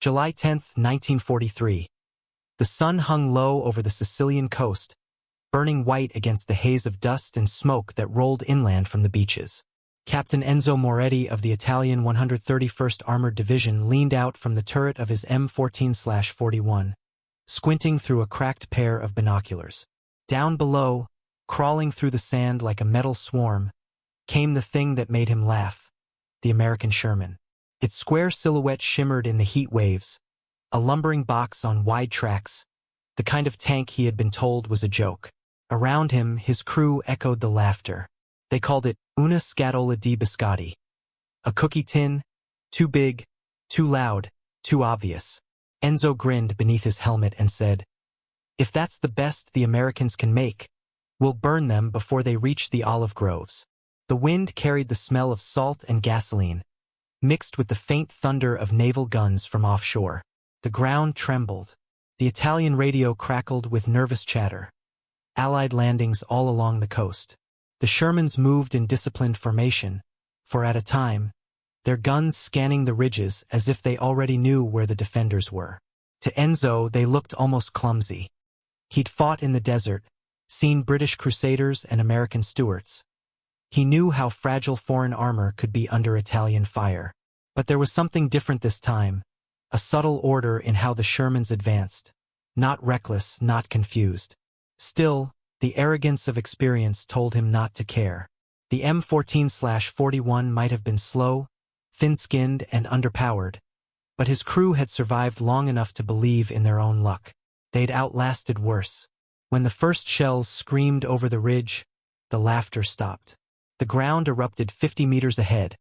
July 10, 1943. The sun hung low over the Sicilian coast, burning white against the haze of dust and smoke that rolled inland from the beaches. Captain Enzo Moretti of the Italian 131st Armored Division leaned out from the turret of his M14/41, squinting through a cracked pair of binoculars. Down below, crawling through the sand like a metal swarm, came the thing that made him laugh, the American Sherman. Its square silhouette shimmered in the heat waves, a lumbering box on wide tracks, the kind of tank he had been told was a joke. Around him, his crew echoed the laughter. They called it una scatola di biscotti. A cookie tin, too big, too loud, too obvious. Enzo grinned beneath his helmet and said, "If that's the best the Americans can make, we'll burn them before they reach the olive groves." The wind carried the smell of salt and gasoline, mixed with the faint thunder of naval guns from offshore. The ground trembled. The Italian radio crackled with nervous chatter. Allied landings all along the coast. The Shermans moved in disciplined formation, for at a time, their guns scanning the ridges as if they already knew where the defenders were. To Enzo, they looked almost clumsy. He'd fought in the desert, seen British Crusaders and American Stuarts. He knew how fragile foreign armor could be under Italian fire. But there was something different this time, a subtle order in how the Shermans advanced. Not reckless, not confused. Still, the arrogance of experience told him not to care. The M14/41 might have been slow, thin-skinned, and underpowered, but his crew had survived long enough to believe in their own luck. They'd outlasted worse. When the first shells screamed over the ridge, the laughter stopped. The ground erupted 50 meters ahead,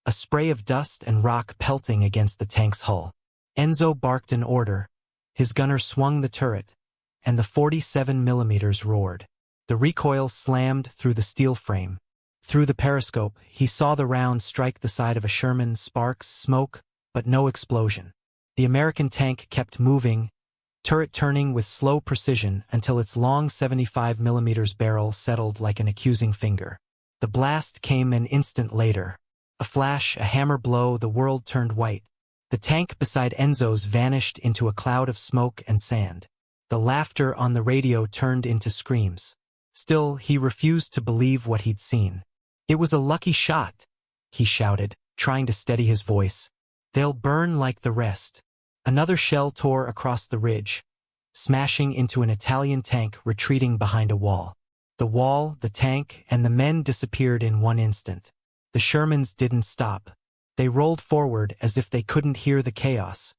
a spray of dust and rock pelting against the tank's hull. Enzo barked an order, his gunner swung the turret, and the 47mm roared. The recoil slammed through the steel frame. Through the periscope, he saw the round strike the side of a Sherman, sparks, smoke, but no explosion. The American tank kept moving, turret turning with slow precision until its long 75mm barrel settled like an accusing finger. The blast came an instant later. A flash, a hammer blow, the world turned white. The tank beside Enzo's vanished into a cloud of smoke and sand. The laughter on the radio turned into screams. Still, he refused to believe what he'd seen. "It was a lucky shot," he shouted, trying to steady his voice. "They'll burn like the rest." Another shell tore across the ridge, smashing into an Italian tank retreating behind a wall. The wall, the tank, and the men disappeared in one instant. The Shermans didn't stop. They rolled forward as if they couldn't hear the chaos,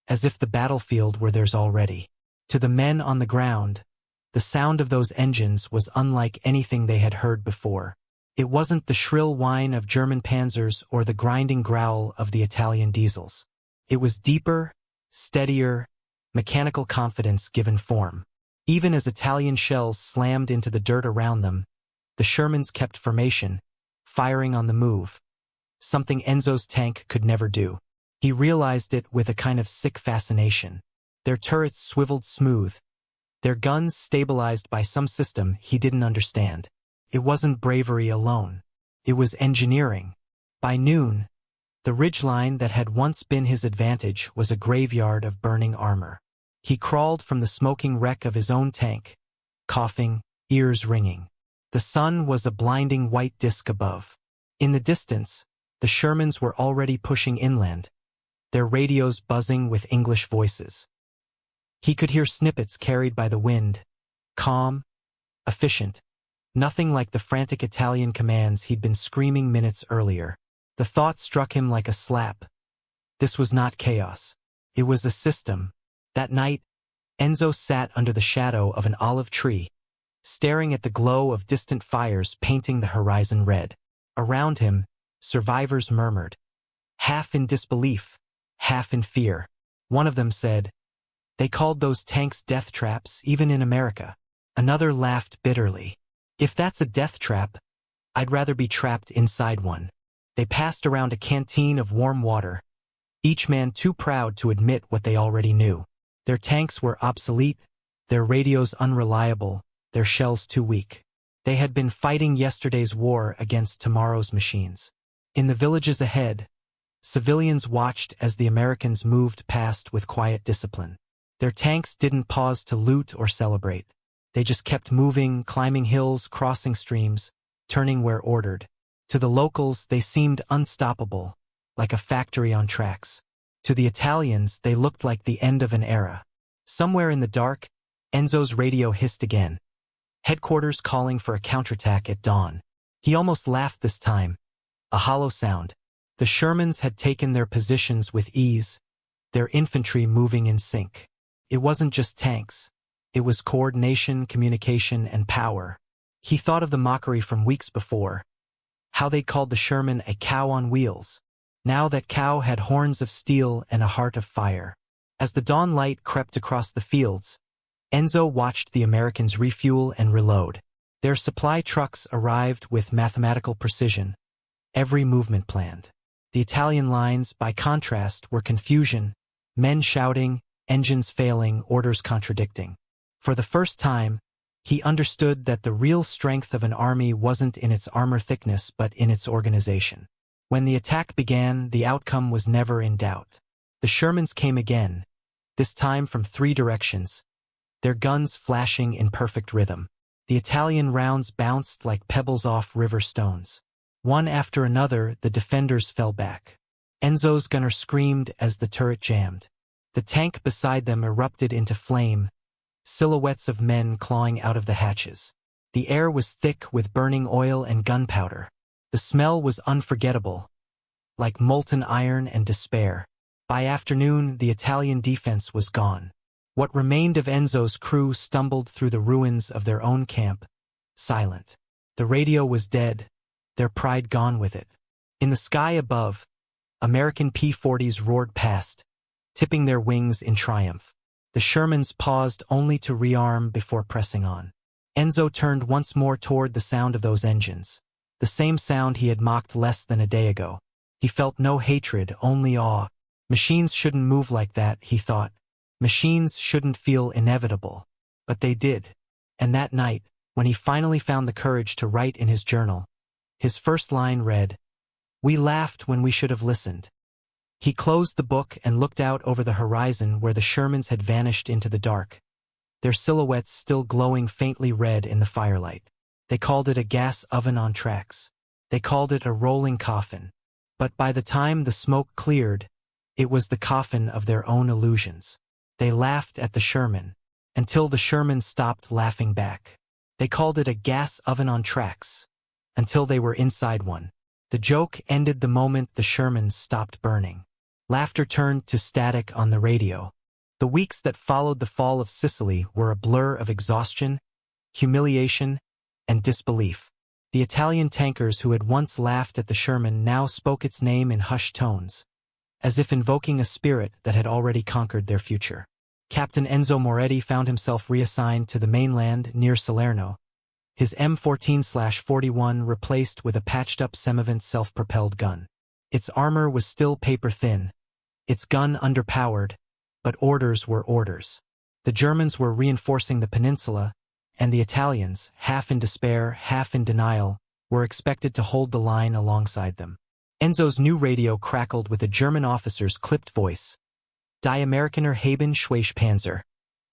as if the battlefield were theirs already. To the men on the ground, the sound of those engines was unlike anything they had heard before. It wasn't the shrill whine of German panzers or the grinding growl of the Italian diesels. It was deeper, steadier, mechanical confidence given form. Even as Italian shells slammed into the dirt around them, the Shermans kept formation, firing on the move, something Enzo's tank could never do. He realized it with a kind of sick fascination. Their turrets swiveled smooth, their guns stabilized by some system he didn't understand. It wasn't bravery alone. It was engineering. By noon, the ridgeline that had once been his advantage was a graveyard of burning armor. He crawled from the smoking wreck of his own tank, coughing, ears ringing. The sun was a blinding white disk above. In the distance, the Shermans were already pushing inland, their radios buzzing with English voices. He could hear snippets carried by the wind, calm, efficient, nothing like the frantic Italian commands he'd been screaming minutes earlier. The thought struck him like a slap. This was not chaos. It was a system. That night, Enzo sat under the shadow of an olive tree, staring at the glow of distant fires painting the horizon red. Around him, survivors murmured, half in disbelief, half in fear. One of them said, "They called those tanks death traps, even in America." Another laughed bitterly. "If that's a death trap, I'd rather be trapped inside one." They passed around a canteen of warm water, each man too proud to admit what they already knew. Their tanks were obsolete, their radios unreliable, their shells too weak. They had been fighting yesterday's war against tomorrow's machines. In the villages ahead, Civilians watched as the Americans moved past with quiet discipline. Their tanks didn't pause to loot or celebrate. They just kept moving, climbing hills, crossing streams, turning where ordered. To the locals, they seemed unstoppable, like a factory on tracks. To the Italians, they looked like the end of an era. Somewhere in the dark, Enzo's radio hissed again. Headquarters calling for a counterattack at dawn. He almost laughed this time. A hollow sound. The Shermans had taken their positions with ease, their infantry moving in sync. It wasn't just tanks. It was coordination, communication, and power. He thought of the mockery from weeks before. How they'd called the Sherman a cow on wheels. Now that cow had horns of steel and a heart of fire. As the dawn light crept across the fields, Enzo watched the Americans refuel and reload. Their supply trucks arrived with mathematical precision, every movement planned. The Italian lines, by contrast, were confusion, men shouting, engines failing, orders contradicting. For the first time, he understood that the real strength of an army wasn't in its armor thickness but in its organization. When the attack began, the outcome was never in doubt. The Shermans came again, this time from 3 directions, their guns flashing in perfect rhythm. The Italian rounds bounced like pebbles off river stones. One after another, the defenders fell back. Enzo's gunner screamed as the turret jammed. The tank beside them erupted into flame, silhouettes of men clawing out of the hatches. The air was thick with burning oil and gunpowder. The smell was unforgettable, like molten iron and despair. By afternoon, the Italian defense was gone. What remained of Enzo's crew stumbled through the ruins of their own camp, silent. The radio was dead, their pride gone with it. In the sky above, American P-40s roared past, tipping their wings in triumph. The Shermans paused only to rearm before pressing on. Enzo turned once more toward the sound of those engines, the same sound he had mocked less than a day ago. He felt no hatred, only awe. Machines shouldn't move like that, he thought. Machines shouldn't feel inevitable. But they did. And that night, when he finally found the courage to write in his journal, his first line read, "We laughed when we should have listened." He closed the book and looked out over the horizon where the Shermans had vanished into the dark, their silhouettes still glowing faintly red in the firelight. They called it a gas oven on tracks. They called it a rolling coffin. But by the time the smoke cleared, it was the coffin of their own illusions. They laughed at the Sherman, until the Sherman stopped laughing back. They called it a gas oven on tracks, until they were inside one. The joke ended the moment the Shermans stopped burning. Laughter turned to static on the radio. The weeks that followed the fall of Sicily were a blur of exhaustion, humiliation, and disbelief. The Italian tankers who had once laughed at the Sherman now spoke its name in hushed tones, as if invoking a spirit that had already conquered their future. Captain Enzo Moretti found himself reassigned to the mainland near Salerno, his M14/41 replaced with a patched-up Semivent self-propelled gun. Its armor was still paper-thin, its gun underpowered, but orders were orders. The Germans were reinforcing the peninsula, and the Italians, half in despair, half in denial, were expected to hold the line alongside them. Enzo's new radio crackled with a German officer's clipped voice. Die Amerikaner haben Schweißpanzer.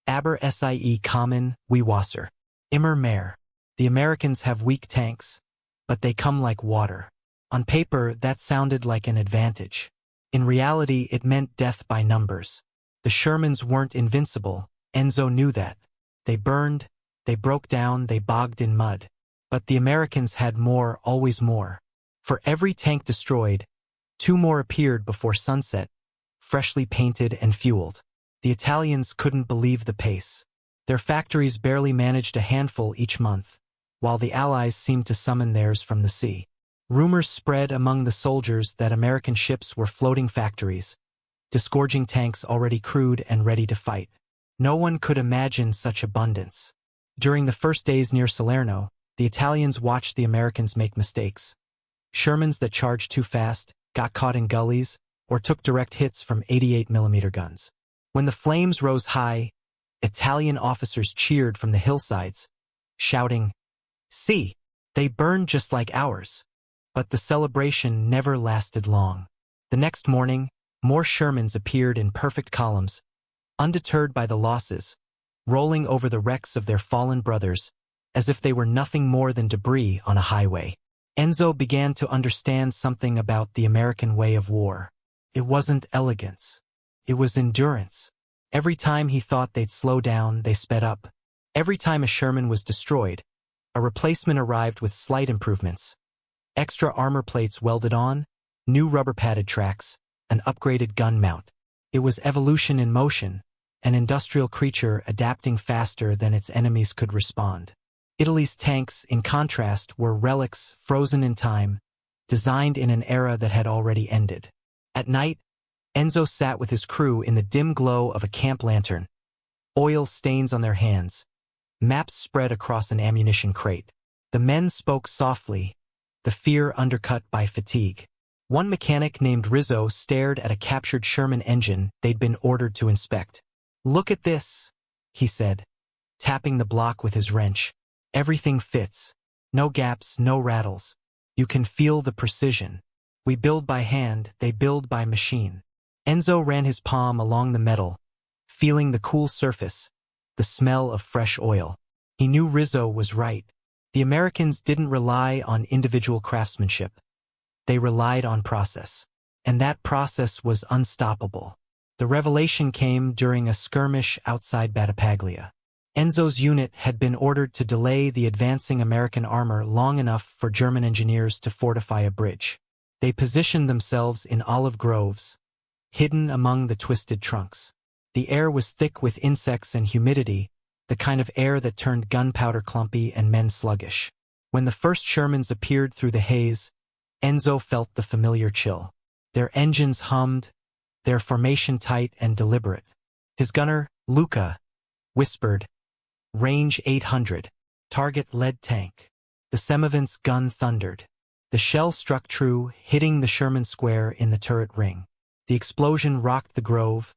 Aber sie kommen, wie Wasser. Immer mehr. The Americans have weak tanks, but they come like water. On paper, that sounded like an advantage. In reality, it meant death by numbers. The Shermans weren't invincible, Enzo knew that. They burned, they broke down, they bogged in mud. But the Americans had more, always more. For every tank destroyed, 2 more appeared before sunset, freshly painted and fueled. The Italians couldn't believe the pace. Their factories barely managed a handful each month, while the Allies seemed to summon theirs from the sea. Rumors spread among the soldiers that American ships were floating factories, disgorging tanks already crewed and ready to fight. No one could imagine such abundance. During the first days near Salerno, the Italians watched the Americans make mistakes. Shermans that charged too fast, got caught in gullies, or took direct hits from 88mm guns. When the flames rose high, Italian officers cheered from the hillsides, shouting, "See, they burned just like ours." But the celebration never lasted long. The next morning, more Shermans appeared in perfect columns, undeterred by the losses, rolling over the wrecks of their fallen brothers, as if they were nothing more than debris on a highway. Enzo began to understand something about the American way of war. It wasn't elegance. It was endurance. Every time he thought they'd slow down, they sped up. Every time a Sherman was destroyed, a replacement arrived with slight improvements. Extra armor plates welded on, new rubber-padded tracks, an upgraded gun mount. It was evolution in motion, an industrial creature adapting faster than its enemies could respond. Italy's tanks, in contrast, were relics frozen in time, designed in an era that had already ended. At night, Enzo sat with his crew in the dim glow of a camp lantern, oil stains on their hands, maps spread across an ammunition crate. The men spoke softly, the fear undercut by fatigue. One mechanic named Rizzo stared at a captured Sherman engine they'd been ordered to inspect. "Look at this," he said, tapping the block with his wrench. "Everything fits. No gaps, no rattles. You can feel the precision. We build by hand, they build by machine." Enzo ran his palm along the metal, feeling the cool surface, the smell of fresh oil. He knew Rizzo was right. The Americans didn't rely on individual craftsmanship. They relied on process. And that process was unstoppable. The revelation came during a skirmish outside Battipaglia. Enzo's unit had been ordered to delay the advancing American armor long enough for German engineers to fortify a bridge. They positioned themselves in olive groves, hidden among the twisted trunks. The air was thick with insects and humidity, the kind of air that turned gunpowder clumpy and men sluggish. When the first Shermans appeared through the haze, Enzo felt the familiar chill. Their engines hummed, their formation tight and deliberate. His gunner, Luca, whispered, "Range 800, target lead tank." The Semovent's gun thundered. The shell struck true, hitting the Sherman square in the turret ring. The explosion rocked the grove,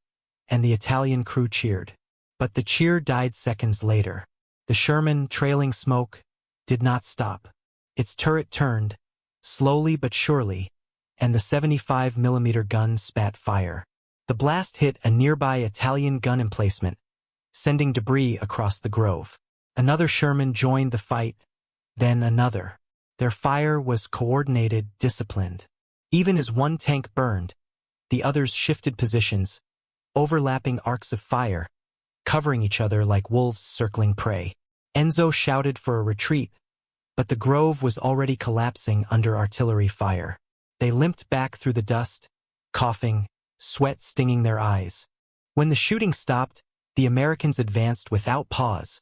and the Italian crew cheered. But the cheer died seconds later. The Sherman, trailing smoke, did not stop. Its turret turned, slowly but surely, and the 75mm gun spat fire. The blast hit a nearby Italian gun emplacement, sending debris across the grove. Another Sherman joined the fight, then another. Their fire was coordinated, disciplined. Even as one tank burned, the others shifted positions, overlapping arcs of fire, covering each other like wolves circling prey. Enzo shouted for a retreat, but the grove was already collapsing under artillery fire. They limped back through the dust, coughing, sweat stinging their eyes. When the shooting stopped, the Americans advanced without pause,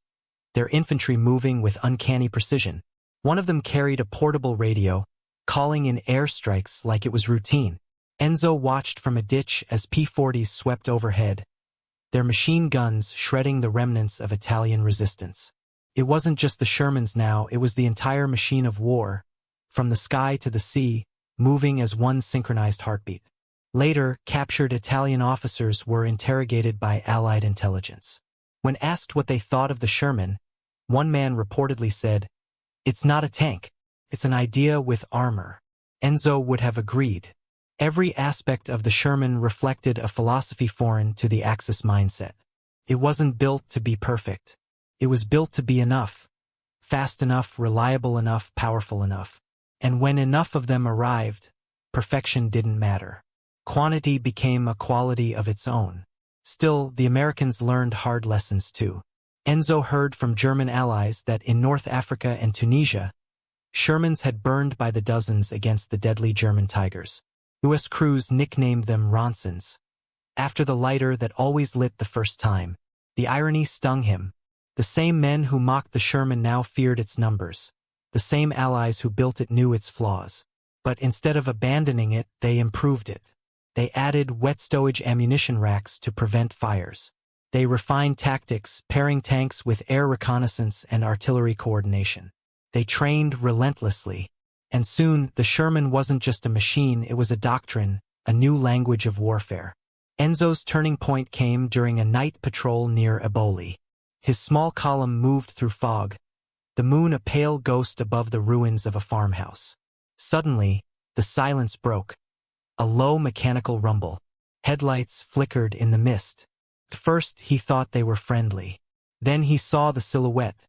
their infantry moving with uncanny precision. One of them carried a portable radio, calling in airstrikes like it was routine. Enzo watched from a ditch as P-40s swept overhead, their machine guns shredding the remnants of Italian resistance. It wasn't just the Shermans now, it was the entire machine of war, from the sky to the sea, moving as one synchronized heartbeat. Later, captured Italian officers were interrogated by Allied intelligence. When asked what they thought of the Sherman, one man reportedly said, "It's not a tank, it's an idea with armor." Enzo would have agreed. Every aspect of the Sherman reflected a philosophy foreign to the Axis mindset. It wasn't built to be perfect. It was built to be enough. Fast enough, reliable enough, powerful enough. And when enough of them arrived, perfection didn't matter. Quantity became a quality of its own. Still, the Americans learned hard lessons too. Enzo heard from German allies that in North Africa and Tunisia, Shermans had burned by the dozens against the deadly German Tigers. U.S. crews nicknamed them Ronsons, after the lighter that always lit the first time. The irony stung him. The same men who mocked the Sherman now feared its numbers. The same allies who built it knew its flaws. But instead of abandoning it, they improved it. They added wet stowage ammunition racks to prevent fires. They refined tactics, pairing tanks with air reconnaissance and artillery coordination. They trained relentlessly. And soon, the Sherman wasn't just a machine, it was a doctrine, a new language of warfare. Enzo's turning point came during a night patrol near Eboli. His small column moved through fog, the moon a pale ghost above the ruins of a farmhouse. Suddenly, the silence broke. a low mechanical rumble. Headlights flickered in the mist. At first he thought they were friendly. Then he saw the silhouette,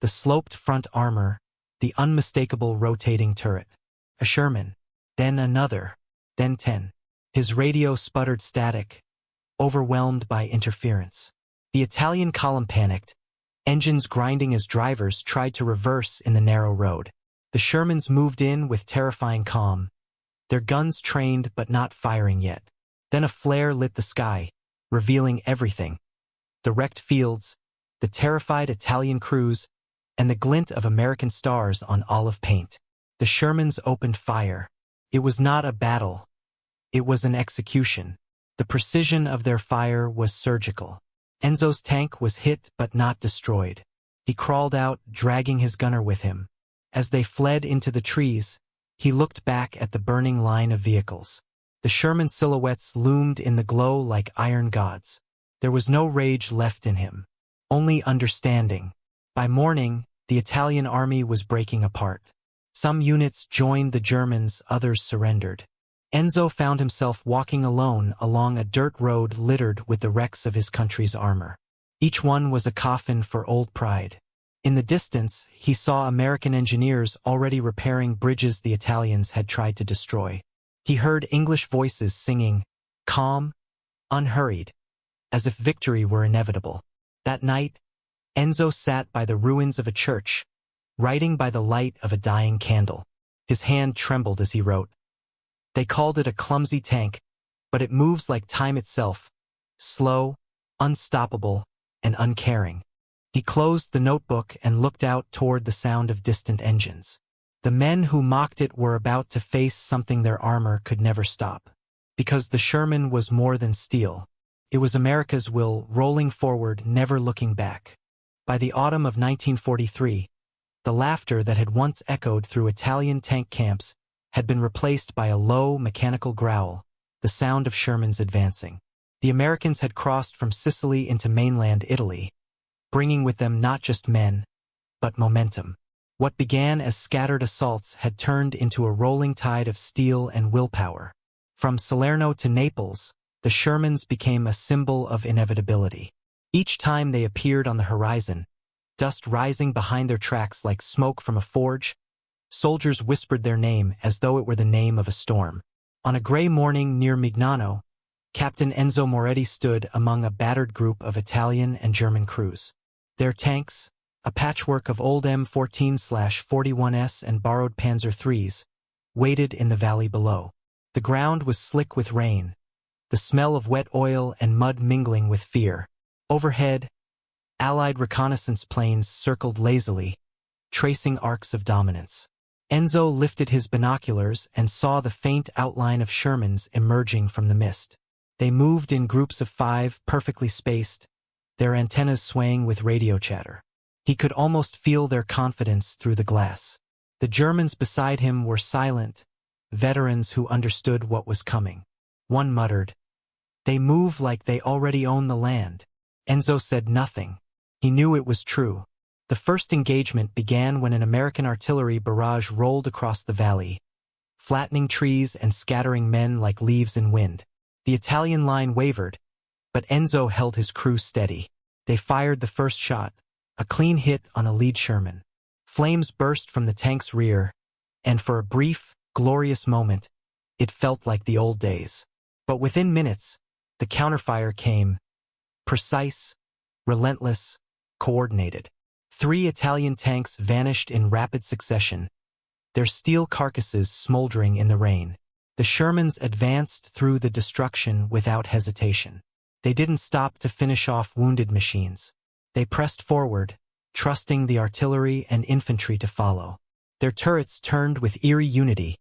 the sloped front armor, the unmistakable rotating turret. A Sherman. Then another. Then 10. His radio sputtered static, overwhelmed by interference. The Italian column panicked, engines grinding as drivers tried to reverse in the narrow road. The Shermans moved in with terrifying calm, their guns trained but not firing yet. Then a flare lit the sky, revealing everything. The wrecked fields, the terrified Italian crews, and the glint of American stars on olive paint. The Shermans opened fire. It was not a battle. It was an execution. The precision of their fire was surgical. Enzo's tank was hit but not destroyed. He crawled out, dragging his gunner with him. As they fled into the trees, he looked back at the burning line of vehicles. The Sherman silhouettes loomed in the glow like iron gods. There was no rage left in him, only understanding. By morning, the Italian army was breaking apart. Some units joined the Germans, others surrendered. Enzo found himself walking alone along a dirt road littered with the wrecks of his country's armor. Each one was a coffin for old pride. In the distance, he saw American engineers already repairing bridges the Italians had tried to destroy. He heard English voices singing, calm, unhurried, as if victory were inevitable. That night, Enzo sat by the ruins of a church, writing by the light of a dying candle. His hand trembled as he wrote. They called it a clumsy tank, but it moves like time itself, slow, unstoppable, and uncaring. He closed the notebook and looked out toward the sound of distant engines. The men who mocked it were about to face something their armor could never stop. Because the Sherman was more than steel. It was America's will, rolling forward, never looking back. By the autumn of 1943, the laughter that had once echoed through Italian tank camps had been replaced by a low, mechanical growl, the sound of Shermans advancing. The Americans had crossed from Sicily into mainland Italy, bringing with them not just men, but momentum. What began as scattered assaults had turned into a rolling tide of steel and willpower. From Salerno to Naples, the Shermans became a symbol of inevitability. Each time they appeared on the horizon, dust rising behind their tracks like smoke from a forge, soldiers whispered their name as though it were the name of a storm. On a gray morning near Mignano, Captain Enzo Moretti stood among a battered group of Italian and German crews. Their tanks, a patchwork of old M14/41s and borrowed Panzer IIIs, waited in the valley below. The ground was slick with rain, the smell of wet oil and mud mingling with fear. Overhead, Allied reconnaissance planes circled lazily, tracing arcs of dominance. Enzo lifted his binoculars and saw the faint outline of Shermans emerging from the mist. They moved in groups of 5, perfectly spaced, their antennas swaying with radio chatter. He could almost feel their confidence through the glass. The Germans beside him were silent, veterans who understood what was coming. One muttered, "They move like they already own the land." Enzo said nothing. He knew it was true. The first engagement began when an American artillery barrage rolled across the valley, flattening trees and scattering men like leaves in wind. The Italian line wavered, but Enzo held his crew steady. They fired the first shot, a clean hit on a lead Sherman. Flames burst from the tank's rear, and for a brief, glorious moment, it felt like the old days. But within minutes, the counterfire came, precise, relentless, coordinated. 3 Italian tanks vanished in rapid succession, their steel carcasses smoldering in the rain. The Shermans advanced through the destruction without hesitation. They didn't stop to finish off wounded machines. They pressed forward, trusting the artillery and infantry to follow. Their turrets turned with eerie unity,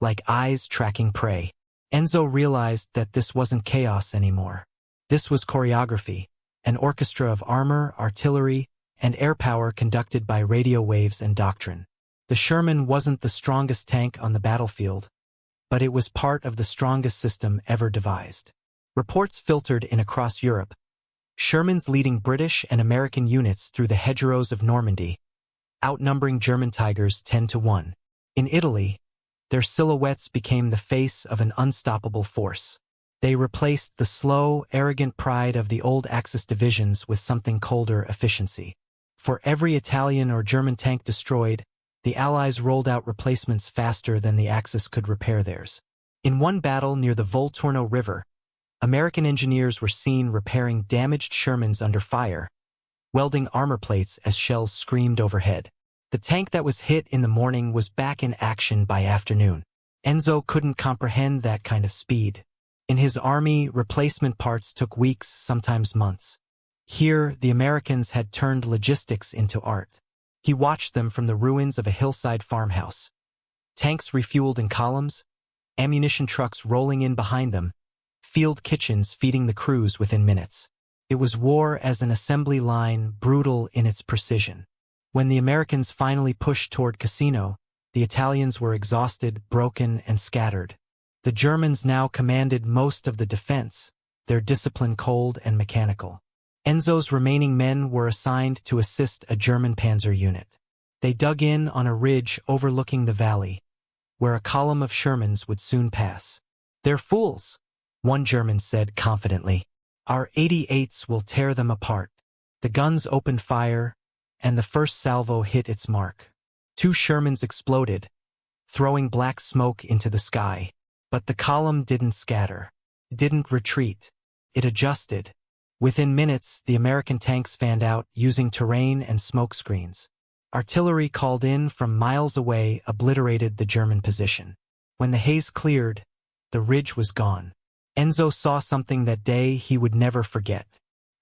like eyes tracking prey. Enzo realized that this wasn't chaos anymore. This was choreography, an orchestra of armor, artillery, and air power conducted by radio waves and doctrine. The Sherman wasn't the strongest tank on the battlefield, but it was part of the strongest system ever devised. Reports filtered in across Europe, Shermans leading British and American units through the hedgerows of Normandy, outnumbering German Tigers 10-1. In Italy, Their silhouettes became the face of an unstoppable force. They replaced the slow, arrogant pride of the old Axis divisions with something colder: efficiency. For every Italian or German tank destroyed, the Allies rolled out replacements faster than the Axis could repair theirs. In one battle near the Volturno River, American engineers were seen repairing damaged Shermans under fire, welding armor plates as shells screamed overhead. The tank that was hit in the morning was back in action by afternoon. Enzo couldn't comprehend that kind of speed. In his army, replacement parts took weeks, sometimes months. Here, the Americans had turned logistics into art. He watched them from the ruins of a hillside farmhouse. Tanks refueled in columns, ammunition trucks rolling in behind them, field kitchens feeding the crews within minutes. It was war as an assembly line, brutal in its precision. When the Americans finally pushed toward Cassino, the Italians were exhausted, broken, and scattered. The Germans now commanded most of the defense, their discipline cold and mechanical. Enzo's remaining men were assigned to assist a German panzer unit. They dug in on a ridge overlooking the valley, where a column of Shermans would soon pass. "They're fools," one German said confidently. "Our 88s will tear them apart." The guns opened fire, and the first salvo hit its mark. 2 Shermans exploded, throwing black smoke into the sky. But the column didn't scatter. It didn't retreat. It adjusted. Within minutes, the American tanks fanned out, using terrain and smoke screens. Artillery called in from miles away obliterated the German position. When the haze cleared, the ridge was gone. Enzo saw something that day he would never forget.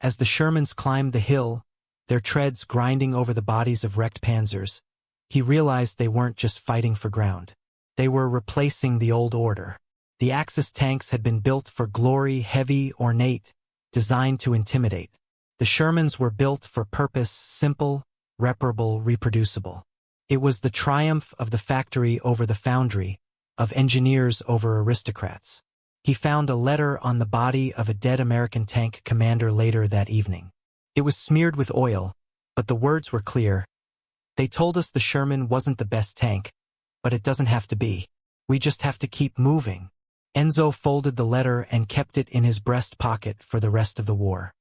As the Shermans climbed the hill, their treads grinding over the bodies of wrecked panzers, he realized they weren't just fighting for ground. They were replacing the old order. The Axis tanks had been built for glory, heavy, ornate, designed to intimidate. The Shermans were built for purpose, simple, reparable, reproducible. It was the triumph of the factory over the foundry, of engineers over aristocrats. He found a letter on the body of a dead American tank commander later that evening. It was smeared with oil, but the words were clear. "They told us the Sherman wasn't the best tank, but it doesn't have to be. We just have to keep moving." Enzo folded the letter and kept it in his breast pocket for the rest of the war.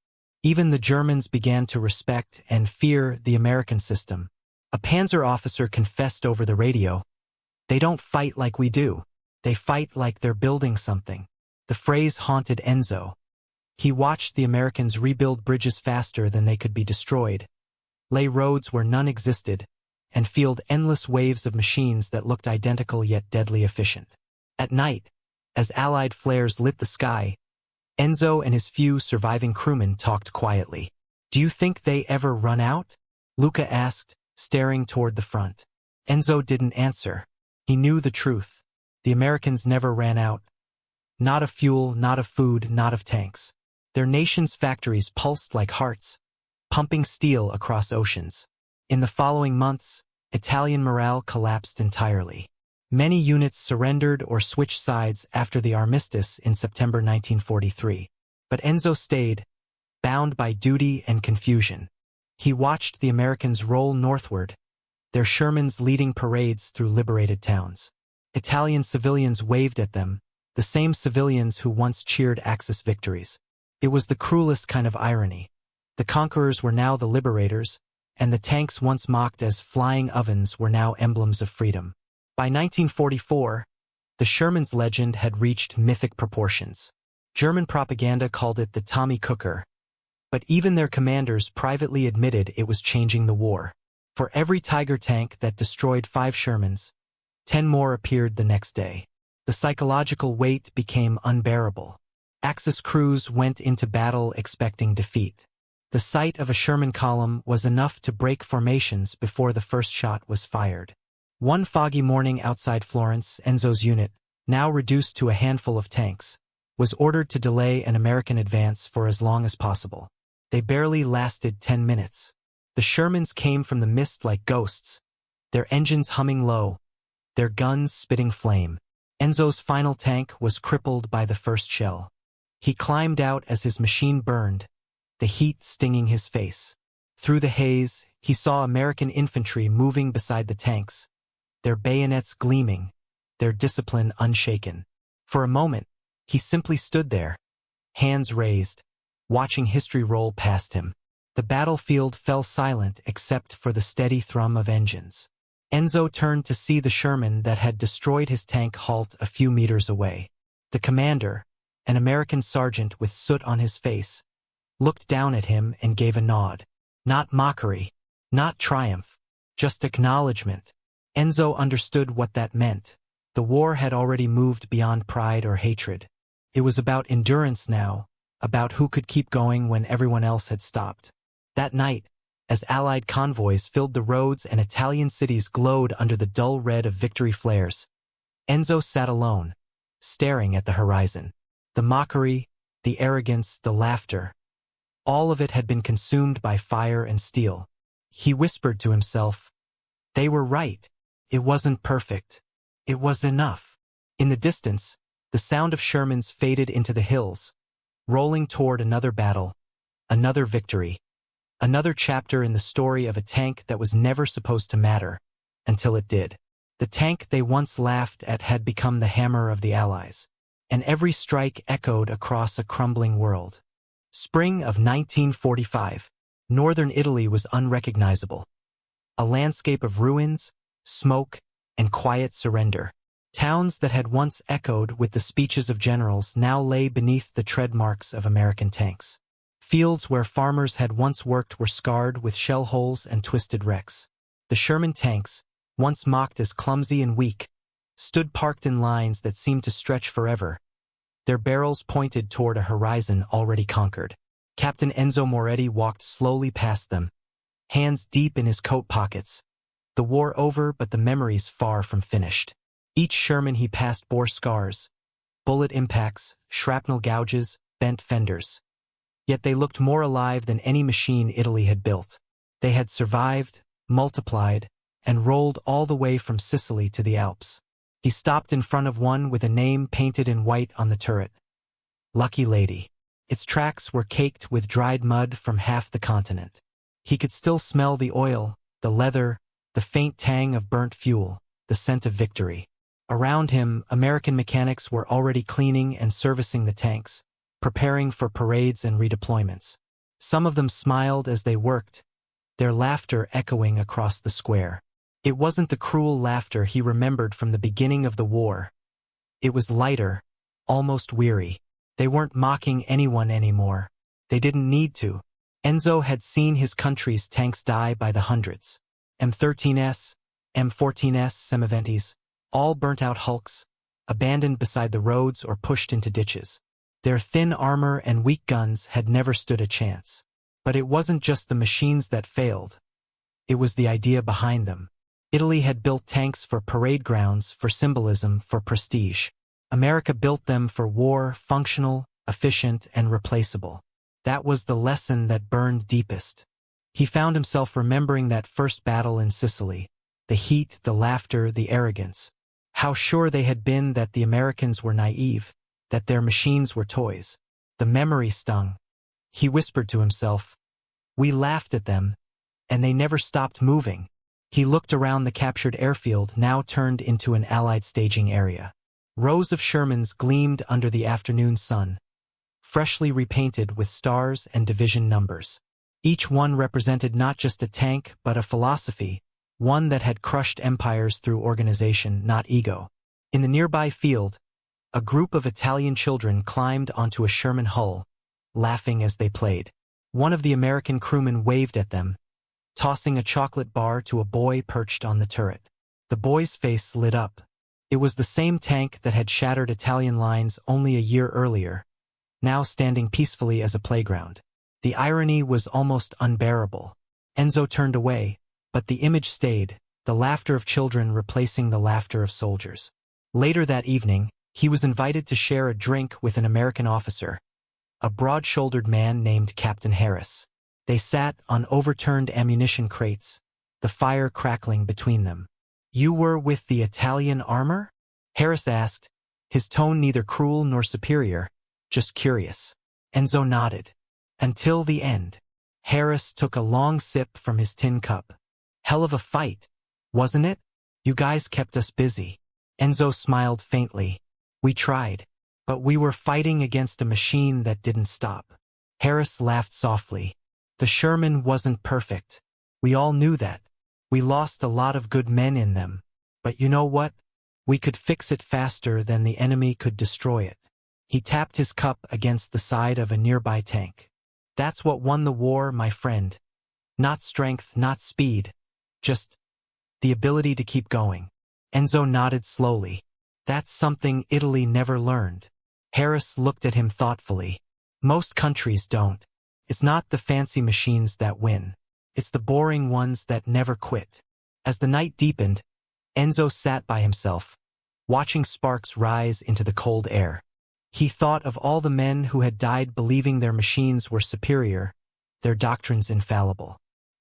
Even the Germans began to respect and fear the American system. A panzer officer confessed over the radio, "They don't fight like we do. They fight like they're building something." The phrase haunted Enzo. He watched the Americans rebuild bridges faster than they could be destroyed, lay roads where none existed, and field endless waves of machines that looked identical yet deadly efficient. At night, as Allied flares lit the sky, Enzo and his few surviving crewmen talked quietly. "Do you think they ever run out?" Luca asked, staring toward the front. Enzo didn't answer. He knew the truth. The Americans never ran out. Not of fuel, not of food, not of tanks. Their nation's factories pulsed like hearts, pumping steel across oceans. In the following months, Italian morale collapsed entirely. Many units surrendered or switched sides after the armistice in September 1943. But Enzo stayed, bound by duty and confusion. He watched the Americans roll northward, their Shermans leading parades through liberated towns. Italian civilians waved at them, the same civilians who once cheered Axis victories. It was the cruelest kind of irony. The conquerors were now the liberators, and the tanks once mocked as flying ovens were now emblems of freedom. By 1944, the Sherman's legend had reached mythic proportions. German propaganda called it the Tommy Cooker, but even their commanders privately admitted it was changing the war. For every Tiger tank that destroyed 5 Shermans, 10 more appeared the next day. The psychological weight became unbearable. Axis crews went into battle expecting defeat. The sight of a Sherman column was enough to break formations before the first shot was fired. One foggy morning outside Florence, Enzo's unit, now reduced to a handful of tanks, was ordered to delay an American advance for as long as possible. They barely lasted 10 minutes. The Shermans came from the mist like ghosts, their engines humming low, their guns spitting flame. Enzo's final tank was crippled by the first shell. He climbed out as his machine burned, the heat stinging his face. Through the haze, he saw American infantry moving beside the tanks, their bayonets gleaming, their discipline unshaken. For a moment, he simply stood there, hands raised, watching history roll past him. The battlefield fell silent except for the steady thrum of engines. Enzo turned to see the Sherman that had destroyed his tank halt a few meters away. The commander, an American sergeant with soot on his face, looked down at him and gave a nod. Not mockery, not triumph, just acknowledgement. Enzo understood what that meant. The war had already moved beyond pride or hatred. It was about endurance now, about who could keep going when everyone else had stopped. That night, as Allied convoys filled the roads and Italian cities glowed under the dull red of victory flares, Enzo sat alone, staring at the horizon. The mockery, the arrogance, the laughter, all of it had been consumed by fire and steel. He whispered to himself, "They were right. It wasn't perfect. It was enough." In the distance, the sound of Shermans faded into the hills, rolling toward another battle, another victory, another chapter in the story of a tank that was never supposed to matter, until it did. The tank they once laughed at had become the hammer of the Allies, and every strike echoed across a crumbling world. Spring of 1945, northern Italy was unrecognizable. A landscape of ruins, smoke, and quiet surrender. Towns that had once echoed with the speeches of generals now lay beneath the tread marks of American tanks. Fields where farmers had once worked were scarred with shell holes and twisted wrecks. The Sherman tanks, once mocked as clumsy and weak, stood parked in lines that seemed to stretch forever, their barrels pointed toward a horizon already conquered. Captain Enzo Moretti walked slowly past them, hands deep in his coat pockets. The war over, but the memories far from finished. Each Sherman he passed bore scars, bullet impacts, shrapnel gouges, bent fenders. Yet they looked more alive than any machine Italy had built. They had survived, multiplied, and rolled all the way from Sicily to the Alps. He stopped in front of one with a name painted in white on the turret. Lucky Lady. Its tracks were caked with dried mud from half the continent. He could still smell the oil, the leather, the faint tang of burnt fuel, the scent of victory. Around him, American mechanics were already cleaning and servicing the tanks, preparing for parades and redeployments. Some of them smiled as they worked, their laughter echoing across the square. It wasn't the cruel laughter he remembered from the beginning of the war. It was lighter, almost weary. They weren't mocking anyone anymore. They didn't need to. Enzo had seen his country's tanks die by the hundreds. M13s, M14s, Semiventis, all burnt-out hulks, abandoned beside the roads or pushed into ditches. Their thin armor and weak guns had never stood a chance. But it wasn't just the machines that failed. It was the idea behind them. Italy had built tanks for parade grounds, for symbolism, for prestige. America built them for war, functional, efficient, and replaceable. That was the lesson that burned deepest. He found himself remembering that first battle in Sicily, the heat, the laughter, the arrogance. How sure they had been that the Americans were naive, that their machines were toys. The memory stung. He whispered to himself, "We laughed at them, and they never stopped moving." He looked around the captured airfield, now turned into an Allied staging area. Rows of Shermans gleamed under the afternoon sun, freshly repainted with stars and division numbers. Each one represented not just a tank, but a philosophy, one that had crushed empires through organization, not ego. In the nearby field, a group of Italian children climbed onto a Sherman hull, laughing as they played. One of the American crewmen waved at them, tossing a chocolate bar to a boy perched on the turret. The boy's face lit up. It was the same tank that had shattered Italian lines only a year earlier, now standing peacefully as a playground. The irony was almost unbearable. Enzo turned away, but the image stayed, the laughter of children replacing the laughter of soldiers. Later that evening, he was invited to share a drink with an American officer, a broad-shouldered man named Captain Harris. They sat on overturned ammunition crates, the fire crackling between them. "You were with the Italian armor?" Harris asked, his tone neither cruel nor superior, just curious. Enzo nodded. "Until the end." Harris took a long sip from his tin cup. "Hell of a fight, wasn't it? You guys kept us busy." Enzo smiled faintly. We tried. But we were fighting against a machine that didn't stop. Harris laughed softly. The Sherman wasn't perfect. We all knew that. We lost a lot of good men in them. But you know what? We could fix it faster than the enemy could destroy it. He tapped his cup against the side of a nearby tank. That's what won the war, my friend. Not strength, not speed. Just the ability to keep going. Enzo nodded slowly. That's something Italy never learned. Harris looked at him thoughtfully. Most countries don't. It's not the fancy machines that win. It's the boring ones that never quit. As the night deepened, Enzo sat by himself, watching sparks rise into the cold air. He thought of all the men who had died believing their machines were superior, their doctrines infallible.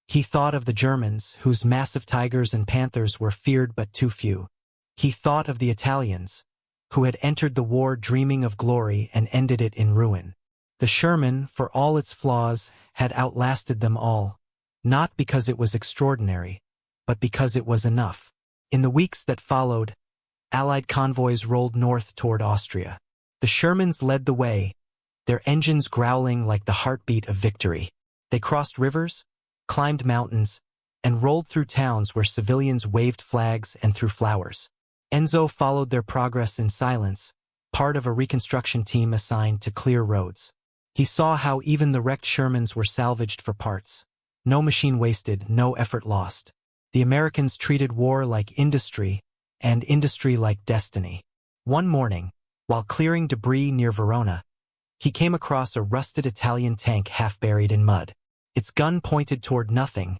He thought of the Germans, whose massive tigers and panthers were feared but too few. He thought of the Italians, who had entered the war dreaming of glory and ended it in ruin. The Sherman, for all its flaws, had outlasted them all, not because it was extraordinary, but because it was enough. In the weeks that followed, Allied convoys rolled north toward Austria. The Shermans led the way, their engines growling like the heartbeat of victory. They crossed rivers, climbed mountains, and rolled through towns where civilians waved flags and threw flowers. Enzo followed their progress in silence, part of a reconstruction team assigned to clear roads. He saw how even the wrecked Shermans were salvaged for parts. No machine wasted, no effort lost. The Americans treated war like industry, and industry like destiny. One morning, while clearing debris near Verona, he came across a rusted Italian tank half buried in mud. Its gun pointed toward nothing,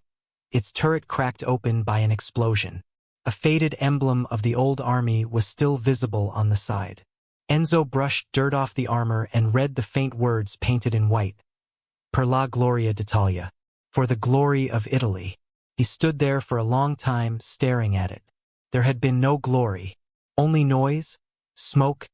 its turret cracked open by an explosion. A faded emblem of the old army was still visible on the side. Enzo brushed dirt off the armor and read the faint words painted in white. Per la gloria d'Italia. For the glory of Italy. He stood there for a long time, staring at it. There had been no glory, only noise, smoke,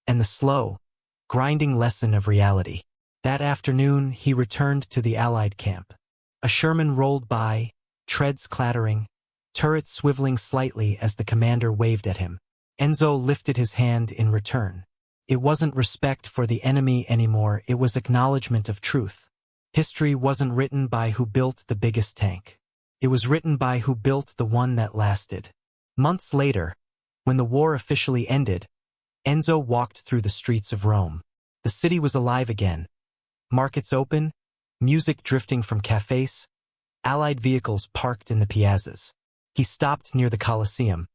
and the slow, grinding lesson of reality. That afternoon, he returned to the Allied camp. A Sherman rolled by, treads clattering, turrets swiveling slightly as the commander waved at him. Enzo lifted his hand in return. It wasn't respect for the enemy anymore, it was acknowledgement of truth. History wasn't written by who built the biggest tank. It was written by who built the one that lasted. Months later, when the war officially ended, Enzo walked through the streets of Rome. The city was alive again. Markets open, music drifting from cafes, Allied vehicles parked in the piazzas. He stopped near the Colosseum,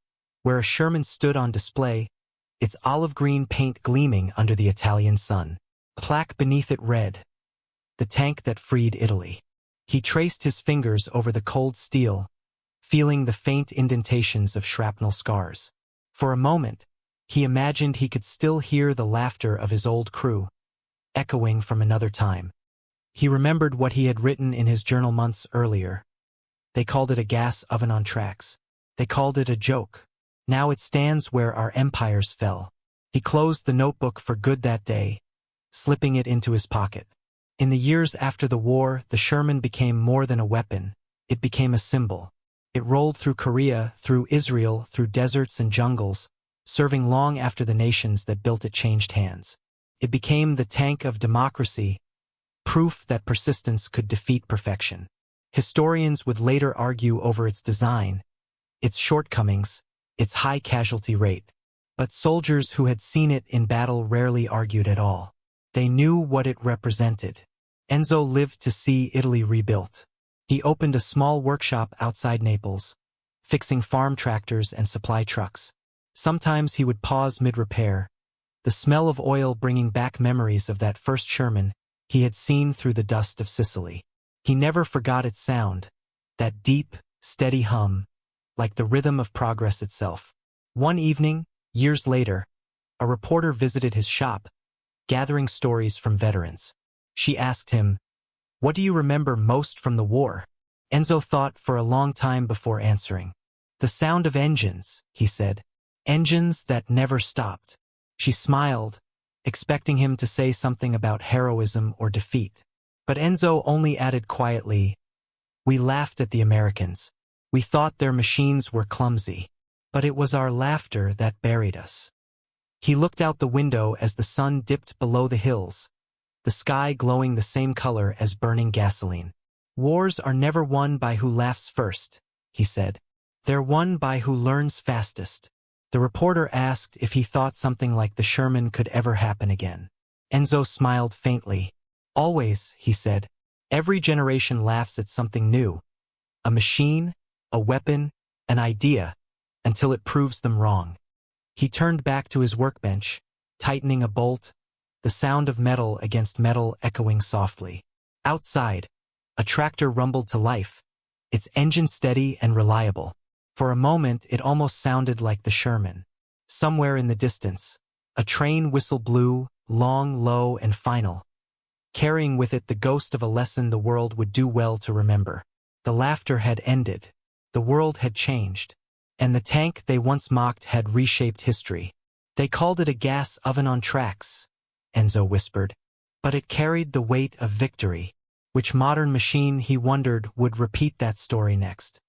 where a Sherman stood on display, its olive green paint gleaming under the Italian sun. A plaque beneath it read, "The tank that freed Italy." He traced his fingers over the cold steel, feeling the faint indentations of shrapnel scars. For a moment, he imagined he could still hear the laughter of his old crew, echoing from another time. He remembered what he had written in his journal months earlier. They called it a gas oven on tracks. They called it a joke. Now it stands where our empires fell. He closed the notebook for good that day, slipping it into his pocket. In the years after the war, the Sherman became more than a weapon. It became a symbol. It rolled through Korea, through Israel, through deserts and jungles, serving long after the nations that built it changed hands. It became the tank of democracy, proof that persistence could defeat perfection. Historians would later argue over its design, its shortcomings, its high casualty rate. But soldiers who had seen it in battle rarely argued at all. They knew what it represented. Enzo lived to see Italy rebuilt. He opened a small workshop outside Naples, fixing farm tractors and supply trucks. Sometimes he would pause mid-repair, the smell of oil bringing back memories of that first Sherman he had seen through the dust of Sicily. He never forgot its sound, that deep, steady hum, like the rhythm of progress itself. One evening, years later, a reporter visited his shop, gathering stories from veterans. She asked him, "What do you remember most from the war?" Enzo thought for a long time before answering. "The sound of engines," he said. "Engines that never stopped." She smiled, expecting him to say something about heroism or defeat. But Enzo only added quietly, "We laughed at the Americans. We thought their machines were clumsy. But it was our laughter that buried us. He looked out the window as the sun dipped below the hills, the sky glowing the same color as burning gasoline. Wars are never won by who laughs first, he said. They're won by who learns fastest. The reporter asked if he thought something like the Sherman could ever happen again. Enzo smiled faintly. Always, he said. Every generation laughs at something new. A machine, a weapon, an idea, until it proves them wrong. He turned back to his workbench, tightening a bolt, the sound of metal against metal echoing softly. Outside, a tractor rumbled to life, its engine steady and reliable. For a moment, it almost sounded like the Sherman. Somewhere in the distance, a train whistle blew, long, low, and final, carrying with it the ghost of a lesson the world would do well to remember. The laughter had ended, the world had changed, and the tank they once mocked had reshaped history. They called it a gas oven on tracks, Enzo whispered, but it carried the weight of victory. Which modern machine, he wondered, would repeat that story next?